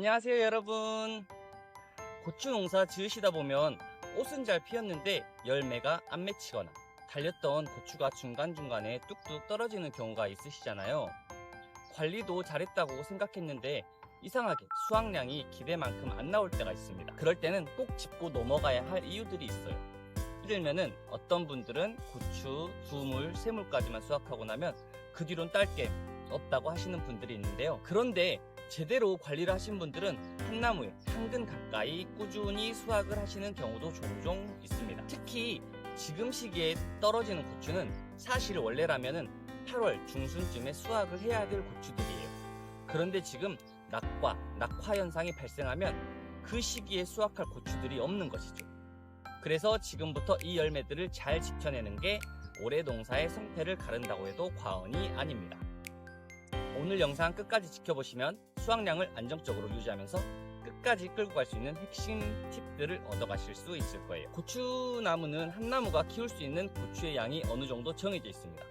안녕하세요 여러분. 고추 농사 지으시다 보면 꽃은 잘 피었는데 열매가 안 맺히거나 달렸던 고추가 중간중간에 뚝뚝 떨어지는 경우가 있으시잖아요. 관리도 잘했다고 생각했는데 이상하게 수확량이 기대만큼 안 나올 때가 있습니다. 그럴 때는 꼭 짚고 넘어가야 할 이유들이 있어요. 예를 들면은 어떤 분들은 고추, 두물, 세물까지만 수확하고 나면 그 뒤론 딸 게 없다고 하시는 분들이 있는데요. 그런데 제대로 관리를 하신 분들은 한 나무에 한 근 가까이 꾸준히 수확을 하시는 경우도 종종 있습니다. 특히 지금 시기에 떨어지는 고추는 사실 원래라면은 8월 중순쯤에 수확을 해야 될 고추들이에요. 그런데 지금 낙화 현상이 발생하면 그 시기에 수확할 고추들이 없는 것이죠. 그래서 지금부터 이 열매들을 잘 지켜내는 게 올해 농사의 성패를 가른다고 해도 과언이 아닙니다. 오늘 영상 끝까지 지켜보시면 수확량을 안정적으로 유지하면서 끝까지 끌고 갈 수 있는 핵심 팁들을 얻어가실 수 있을 거예요. 고추나무는 한 나무가 키울 수 있는 고추의 양이 어느 정도 정해져 있습니다.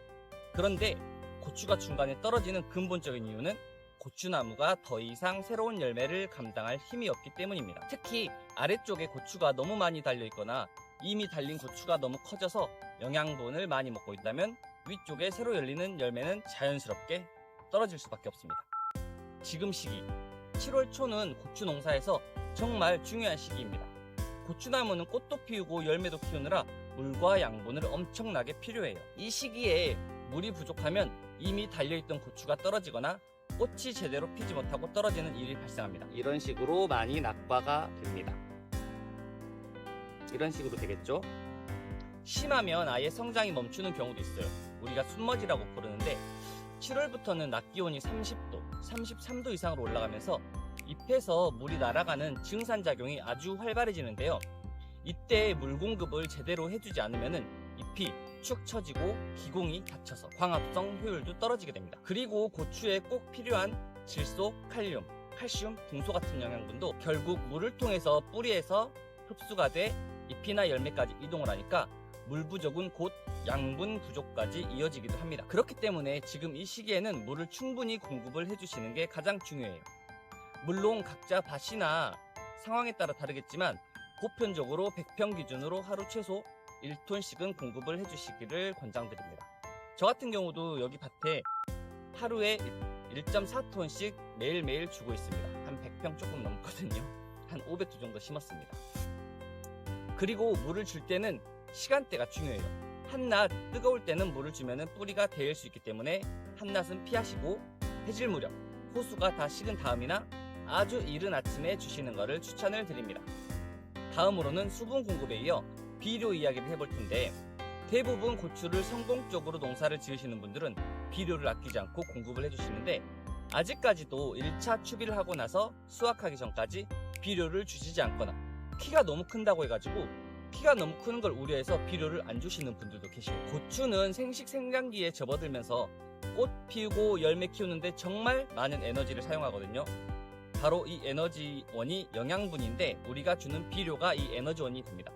그런데 고추가 중간에 떨어지는 근본적인 이유는 고추나무가 더 이상 새로운 열매를 감당할 힘이 없기 때문입니다. 특히 아래쪽에 고추가 너무 많이 달려 있거나 이미 달린 고추가 너무 커져서 영양분을 많이 먹고 있다면 위쪽에 새로 열리는 열매는 자연스럽게 떨어질 수밖에 없습니다. 지금 시기 7월 초는 고추 농사에서 정말 중요한 시기입니다. 고추나무는 꽃도 피우고 열매도 키우느라 물과 양분을 엄청나게 필요해요. 이 시기에 물이 부족하면 이미 달려있던 고추가 떨어지거나 꽃이 제대로 피지 못하고 떨어지는 일이 발생합니다. 이런 식으로 많이 낙과가 됩니다. 이런 식으로 되겠죠? 심하면 아예 성장이 멈추는 경우도 있어요. 우리가 순머지라고 부르는데 7월부터는 낮 기온이 30도, 33도 이상으로 올라가면서 잎에서 물이 날아가는 증산작용이 아주 활발해지는데요. 이때 물 공급을 제대로 해주지 않으면 잎이 축 처지고 기공이 닫혀서 광합성 효율도 떨어지게 됩니다. 그리고 고추에 꼭 필요한 질소, 칼륨, 칼슘, 붕소 같은 영양분도 결국 물을 통해서 뿌리에서 흡수가 돼 잎이나 열매까지 이동을 하니까 물 부족은 곧 양분 부족까지 이어지기도 합니다. 그렇기 때문에 지금 이 시기에는 물을 충분히 공급을 해주시는 게 가장 중요해요. 물론 각자 밭이나 상황에 따라 다르겠지만 보편적으로 100평 기준으로 하루 최소 1톤씩은 공급을 해주시기를 권장드립니다. 저 같은 경우도 여기 밭에 하루에 1.4톤씩 매일매일 주고 있습니다. 한 100평 조금 넘거든요. 한 500두 정도 심었습니다. 그리고 물을 줄 때는 시간대가 중요해요. 한낮 뜨거울 때는 물을 주면 뿌리가 데일 수 있기 때문에 한낮은 피하시고 해질 무렵 호수가 다 식은 다음이나 아주 이른 아침에 주시는 것을 추천을 드립니다. 다음으로는 수분 공급에 이어 비료 이야기를 해볼 텐데 대부분 고추를 성공적으로 농사를 지으시는 분들은 비료를 아끼지 않고 공급을 해주시는데 아직까지도 1차 추비를 하고 나서 수확하기 전까지 비료를 주시지 않거나 키가 너무 큰다고 해가지고 키가 너무 크는 걸 우려해서 비료를 안 주시는 분들도 계시고, 고추는 생식 생장기에 접어들면서 꽃 피우고 열매 키우는데 정말 많은 에너지를 사용하거든요. 바로 이 에너지원이 영양분인데 우리가 주는 비료가 이 에너지원이 됩니다.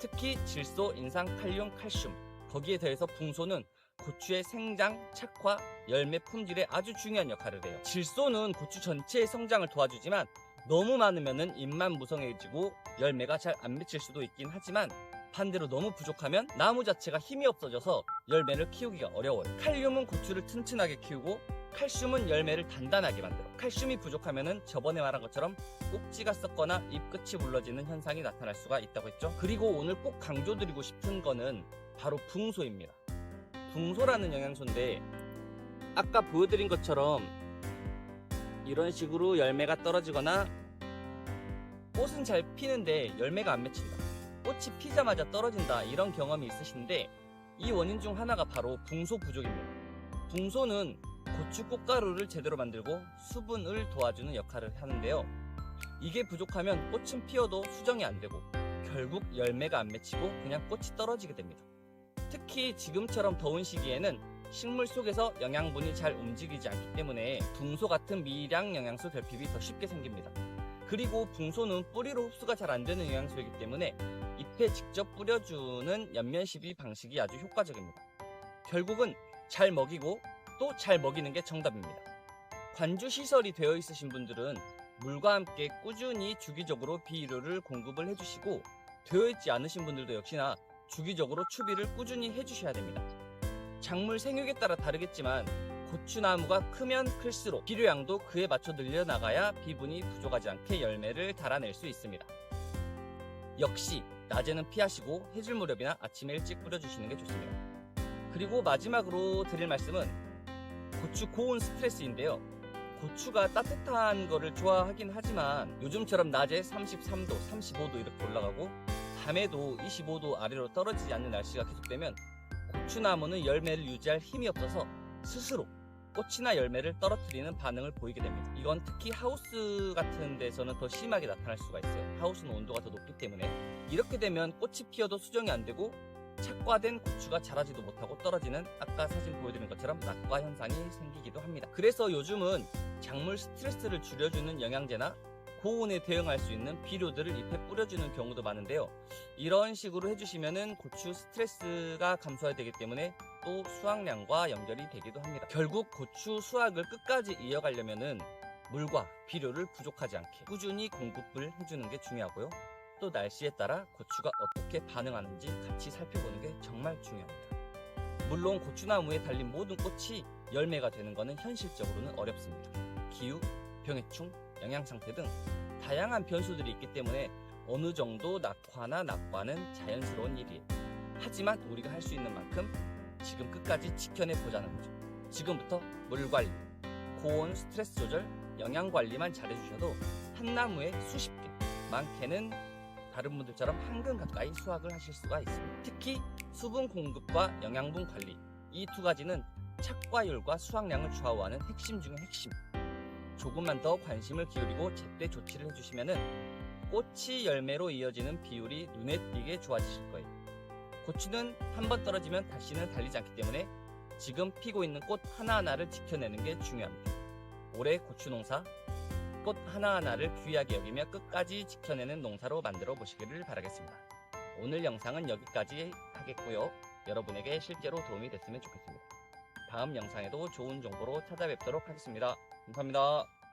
특히 질소, 인상, 칼륨, 칼슘, 거기에 더해서 붕소는 고추의 생장, 착화, 열매 품질에 아주 중요한 역할을 해요. 질소는 고추 전체의 성장을 도와주지만 너무 많으면 잎만 무성해지고 열매가 잘 안 맺힐 수도 있긴 하지만 반대로 너무 부족하면 나무 자체가 힘이 없어져서 열매를 키우기가 어려워요. 칼륨은 고추를 튼튼하게 키우고 칼슘은 열매를 단단하게 만들어. 칼슘이 부족하면 저번에 말한 것처럼 꼭지가 썩거나 잎 끝이 물러지는 현상이 나타날 수가 있다고 했죠. 그리고 오늘 꼭 강조드리고 싶은 거는 바로 붕소입니다. 붕소라는 영양소인데 아까 보여드린 것처럼 이런 식으로 열매가 떨어지거나 꽃은 잘 피는데 열매가 안 맺힌다, 꽃이 피자마자 떨어진다, 이런 경험이 있으신데 이 원인 중 하나가 바로 붕소 부족입니다. 붕소는 고추 꽃가루를 제대로 만들고 수분을 도와주는 역할을 하는데요. 이게 부족하면 꽃은 피어도 수정이 안 되고 결국 열매가 안 맺히고 그냥 꽃이 떨어지게 됩니다. 특히 지금처럼 더운 시기에는 식물 속에서 영양분이 잘 움직이지 않기 때문에 붕소 같은 미량 영양소 결핍이 더 쉽게 생깁니다. 그리고 붕소는 뿌리로 흡수가 잘 안 되는 영양소이기 때문에 잎에 직접 뿌려주는 연면시비 방식이 아주 효과적입니다. 결국은 잘 먹이고 또 잘 먹이는 게 정답입니다. 관주 시설이 되어 있으신 분들은 물과 함께 꾸준히 주기적으로 비료를 공급을 해주시고, 되어 있지 않으신 분들도 역시나 주기적으로 추비를 꾸준히 해주셔야 됩니다. 작물 생육에 따라 다르겠지만 고추나무가 크면 클수록 비료량도 그에 맞춰 늘려나가야 비분이 부족하지 않게 열매를 달아낼 수 있습니다. 역시 낮에는 피하시고 해질 무렵이나 아침에 일찍 뿌려주시는 게 좋습니다. 그리고 마지막으로 드릴 말씀은 고추 고온 스트레스인데요. 고추가 따뜻한 거를 좋아하긴 하지만 요즘처럼 낮에 33도, 35도 이렇게 올라가고 밤에도 25도 아래로 떨어지지 않는 날씨가 계속되면 고추나무는 열매를 유지할 힘이 없어서 스스로 꽃이나 열매를 떨어뜨리는 반응을 보이게 됩니다. 이건 특히 하우스 같은 데서는 더 심하게 나타날 수가 있어요. 하우스는 온도가 더 높기 때문에. 이렇게 되면 꽃이 피어도 수정이 안 되고 착과된 고추가 자라지도 못하고 떨어지는, 아까 사진 보여드린 것처럼 낙과 현상이 생기기도 합니다. 그래서 요즘은 작물 스트레스를 줄여주는 영양제나 고온에 대응할 수 있는 비료들을 잎에 뿌려주는 경우도 많은데요. 이런 식으로 해주시면은 고추 스트레스가 감소해야 되기 때문에 또 수확량과 연결이 되기도 합니다. 결국 고추 수확을 끝까지 이어가려면은 물과 비료를 부족하지 않게 꾸준히 공급을 해주는 게 중요하고요. 또 날씨에 따라 고추가 어떻게 반응하는지 같이 살펴보는 게 정말 중요합니다. 물론 고추나무에 달린 모든 꽃이 열매가 되는 것은 현실적으로는 어렵습니다. 기후, 병해충, 영양 상태 등 다양한 변수들이 있기 때문에 어느 정도 낙화나 낙과는 자연스러운 일이에요. 하지만 우리가 할 수 있는 만큼 지금 끝까지 지켜내 보자는 거죠. 지금부터 물 관리, 고온 스트레스 조절, 영양 관리만 잘해주셔도 한 나무에 수십 개, 많게는 다른 분들처럼 한 근 가까이 수확을 하실 수가 있습니다. 특히 수분 공급과 영양분 관리, 이 두 가지는 착과율과 수확량을 좌우하는 핵심 중의 핵심. 조금만 더 관심을 기울이고 제때 조치를 해주시면은 꽃이 열매로 이어지는 비율이 눈에 띄게 좋아지실 거예요. 고추는 한번 떨어지면 다시는 달리지 않기 때문에 지금 피고 있는 꽃 하나하나를 지켜내는 게 중요합니다. 올해 고추 농사, 꽃 하나하나를 귀하게 여기며 끝까지 지켜내는 농사로 만들어 보시기를 바라겠습니다. 오늘 영상은 여기까지 하겠고요. 여러분에게 실제로 도움이 됐으면 좋겠습니다. 다음 영상에도 좋은 정보로 찾아뵙도록 하겠습니다. 감사합니다.